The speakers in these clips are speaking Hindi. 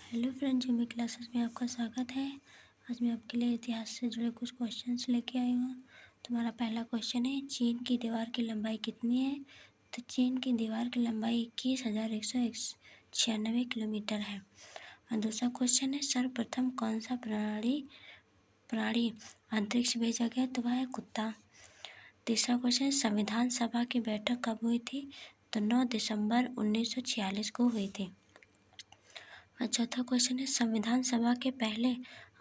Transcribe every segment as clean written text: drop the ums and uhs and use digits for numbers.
हेलो फ्रेंड्स, जिमी क्लासेस में आपका स्वागत है। आज मैं आपके लिए इतिहास से जुड़े कुछ क्वेश्चंस लेके आई हूँ। तुम्हारा पहला क्वेश्चन है, चीन की दीवार की लंबाई कितनी है? तो चीन की दीवार की लंबाई 21,196 किलोमीटर है। और दूसरा क्वेश्चन है, सर्वप्रथम कौन सा प्राणी अंतरिक्ष भेजा गया? तो वह है कुत्ता। तीसरा क्वेश्चन है, संविधान सभा की बैठक कब हुई थी? तो 9 दिसंबर 1946 को हुई थी। और चौथा क्वेश्चन है, संविधान सभा के पहले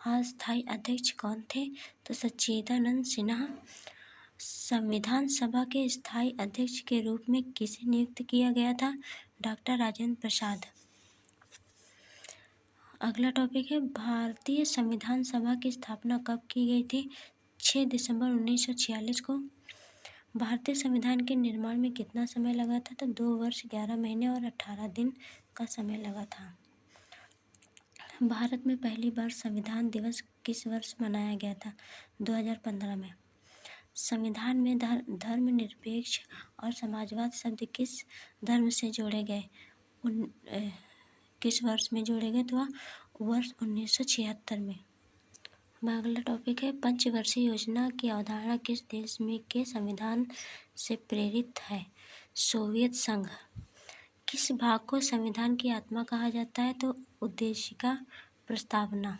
अस्थायी अध्यक्ष कौन थे? तो सच्चिदानंद सिन्हा। संविधान सभा के स्थायी अध्यक्ष के रूप में किसे नियुक्त किया गया था? डॉक्टर राजेंद्र प्रसाद। अगला टॉपिक है, भारतीय संविधान सभा की स्थापना कब की गई थी? 6 दिसंबर 1946 को। भारतीय संविधान के निर्माण में कितना समय लगा था? तो 2 वर्ष 11 महीने और 18 दिन का समय लगा था। भारत में पहली बार संविधान दिवस किस वर्ष मनाया गया था? 2015 में। संविधान में धर्मनिरपेक्ष और समाजवाद शब्द किस धर्म से जोड़े गए? किस वर्ष में जोड़े गए? तो वह वर्ष 1976 में। अगला टॉपिक है, पंचवर्षीय योजना की अवधारणा किस देश में के संविधान से प्रेरित है? सोवियत संघ। किस भाग को संविधान की आत्मा कहा जाता है? तो उद्देशिका प्रस्तावना।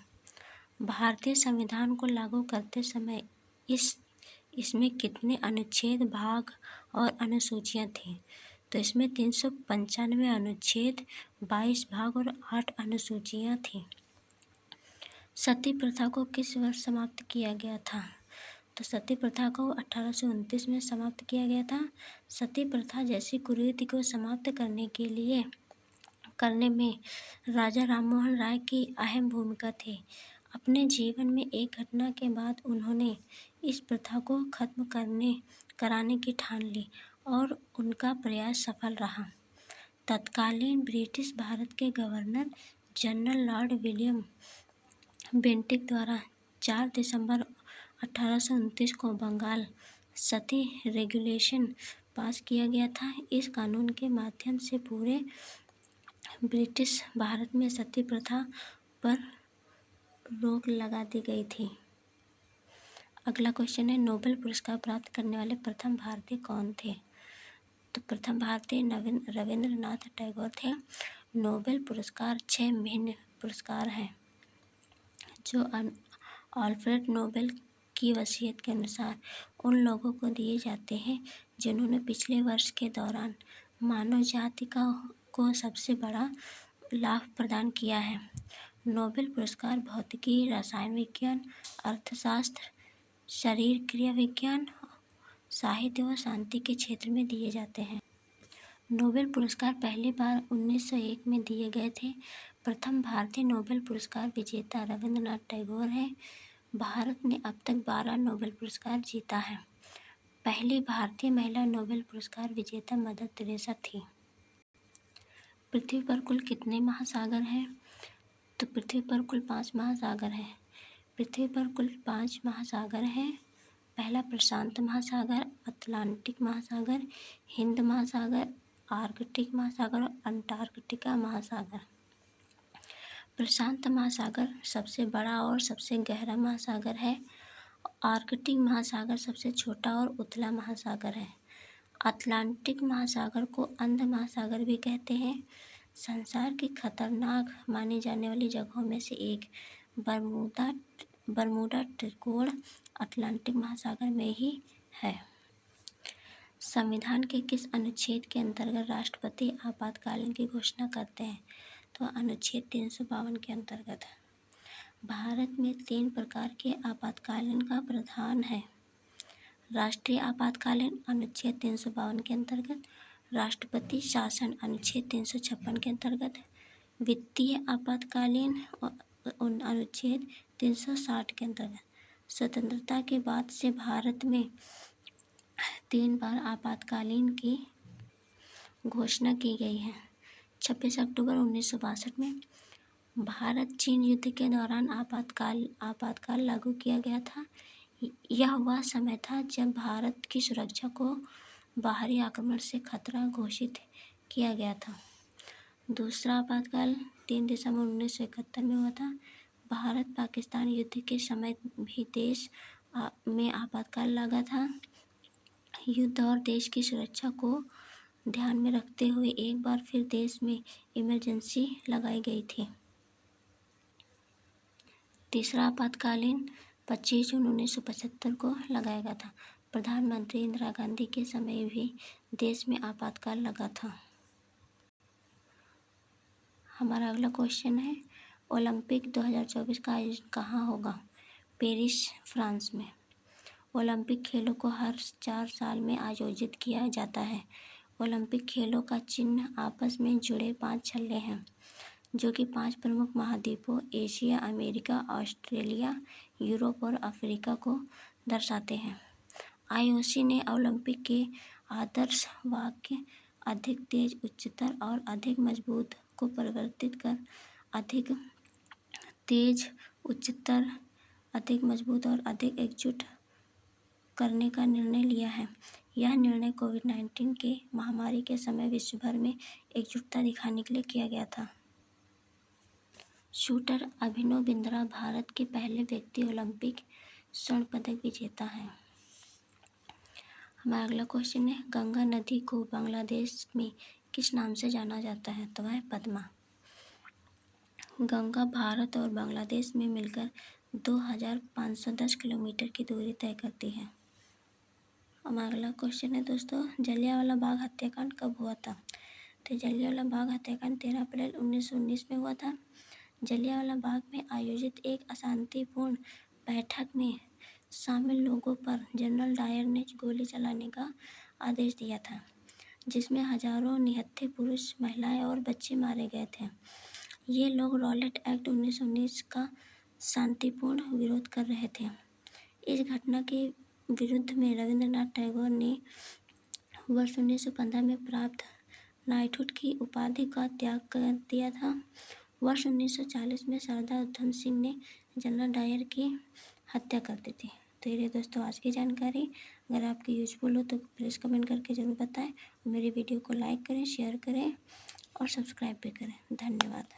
भारतीय संविधान को लागू करते समय इसमें कितने अनुच्छेद, भाग और अनुसूचियां थीं? तो इसमें 395 अनुच्छेद, 22 भाग और 8 अनुसूचियां थीं। सती प्रथा को किस वर्ष समाप्त किया गया था? तो सती प्रथा को 1829 में समाप्त किया गया था। सती प्रथा जैसी कुरीति को समाप्त करने में राजा राममोहन राय की अहम भूमिका थी। अपने जीवन में एक घटना के बाद उन्होंने इस प्रथा को खत्म कराने की ठान ली और उनका प्रयास सफल रहा। तत्कालीन ब्रिटिश भारत के governor general Lord William Bentinck द्वारा 4 दिसंबर 1829 को बंगाल सती रेगुलेशन पास किया गया था। इस कानून के माध्यम से पूरे ब्रिटिश भारत में सती प्रथा पर रोक लगा दी गई थी। अगला क्वेश्चन है, नोबेल पुरस्कार प्राप्त करने वाले प्रथम भारतीय कौन थे? तो प्रथम भारतीय रविंद्रनाथ टैगोर थे। नोबेल पुरस्कार 6 भिन्न पुरस्कार हैं जो अल्फ्रेड नोबेल की वसीयत के अनुसार उन लोगों को दिए जाते हैं जिन्होंने पिछले वर्ष के दौरान मानव जाति को सबसे बड़ा लाभ प्रदान किया है। नोबेल पुरस्कार भौतिकी, रसायन विज्ञान, अर्थशास्त्र, शरीर क्रिया विज्ञान, साहित्य व शांति के क्षेत्र में दिए जाते हैं। नोबेल पुरस्कार पहली बार 1901 में दिए गए थे। प्रथम भारतीय नोबेल पुरस्कार विजेता रविंद्रनाथ टैगोर हैं। भारत ने अब तक 12 नोबेल पुरस्कार जीता है। पहली भारतीय महिला नोबेल पुरस्कार विजेता मदर तेरेसा थी। पृथ्वी पर कुल कितने महासागर हैं? तो पृथ्वी पर कुल 5 महासागर हैं। पृथ्वी पर कुल 5 महासागर हैं। पहला प्रशांत महासागर, अटलांटिक महासागर, हिंद महासागर, आर्कटिक महासागर और अंटार्कटिका महासागर। प्रशांत महासागर सबसे बड़ा और सबसे गहरा महासागर है। आर्कटिक महासागर सबसे छोटा और उथला महासागर है। अटलांटिक महासागर को अंध महासागर भी कहते हैं। संसार की खतरनाक मानी जाने वाली जगहों में से एक बरमूडा त्रिकोण अटलांटिक महासागर में ही है। संविधान के किस अनुच्छेद के अंतर्गत राष्ट्रपति आपातकालीन की घोषणा करते हैं? तो अनुच्छेद 352 के अंतर्गत। भारत में 3 प्रकार के आपातकालीन का प्रावधान है। राष्ट्रीय आपातकालीन अनुच्छेद 352 के अंतर्गत, राष्ट्रपति शासन अनुच्छेद 356 के अंतर्गत, वित्तीय आपातकालीन अनुच्छेद 360 के अंतर्गत। स्वतंत्रता के बाद से भारत में 3 बार आपातकालीन की घोषणा की गई है। 26 अक्टूबर 1962 में भारत चीन युद्ध के दौरान आपातकाल लागू किया गया था। यह वह समय था जब भारत की सुरक्षा को बाहरी आक्रमण से खतरा घोषित किया गया था। दूसरा आपातकाल 3 दिसंबर 1971 में हुआ था। भारत पाकिस्तान युद्ध के समय भी देश में आपातकाल लगा था। युद्ध और देश की सुरक्षा को ध्यान में रखते हुए एक बार फिर देश में इमरजेंसी लगाई गई थी। तीसरा आपातकालीन 25 जून 1975 को लगाया गया था। प्रधानमंत्री इंदिरा गांधी के समय भी देश में आपातकाल लगा था। हमारा अगला क्वेश्चन है, ओलंपिक 2024 का आयोजन कहाँ होगा? पेरिस, फ्रांस में। ओलंपिक खेलों को हर 4 साल में आयोजित किया जाता है। ओलंपिक खेलों का चिन्ह आपस में जुड़े 5 छल्ले हैं, जो कि 5 प्रमुख महाद्वीपों एशिया, अमेरिका, ऑस्ट्रेलिया, यूरोप और अफ्रीका को दर्शाते हैं। आईओसी ने ओलंपिक के आदर्श वाक्य अधिक तेज, उच्चतर और अधिक मजबूत को परिवर्तित कर अधिक तेज, उच्चतर, अधिक मजबूत और अधिक एकजुट करने का निर्णय लिया है। यह निर्णय कोविड-19 के महामारी के समय विश्व भर में एकजुटता दिखाने के लिए किया गया था। शूटर अभिनव बिंद्रा भारत के पहले व्यक्ति ओलंपिक स्वर्ण पदक विजेता हैं। हमारा अगला क्वेश्चन है, गंगा नदी को बांग्लादेश में किस नाम से जाना जाता है? तो वह पद्मा। गंगा भारत और बांग्लादेश में मिलकर 2510 किलोमीटर की दूरी तय करती है। हमारा अगला क्वेश्चन है दोस्तों, जलियांवाला बाग हत्याकांड कब हुआ था? तो जलियांवाला बाग हत्याकांड 13 अप्रैल 1919 में हुआ था। जलियांवाला बाग में आयोजित एक अशांतिपूर्ण बैठक में शामिल लोगों पर जनरल डायर ने गोली चलाने का आदेश दिया था, जिसमें हजारों निहत्थे पुरुष, महिलाएं और बच्चे मारे गए थे। ये लोग रॉलेट एक्ट 1919 का शांतिपूर्ण विरोध कर रहे थे। इस घटना के विरुद्ध में रविंद्रनाथ टैगोर ने वर्ष 1915 में प्राप्त नाइटहुड की उपाधि का त्याग कर दिया था। वर्ष 1940 में सरदार उधम सिंह ने जनरल डायर की हत्या कर दी थी। तो ये दोस्तों आज की जानकारी। अगर आपकी यूजफुल हो तो प्लीज़ कमेंट करके ज़रूर बताएं। मेरी वीडियो को लाइक करें, शेयर करें और सब्सक्राइब भी करें। धन्यवाद।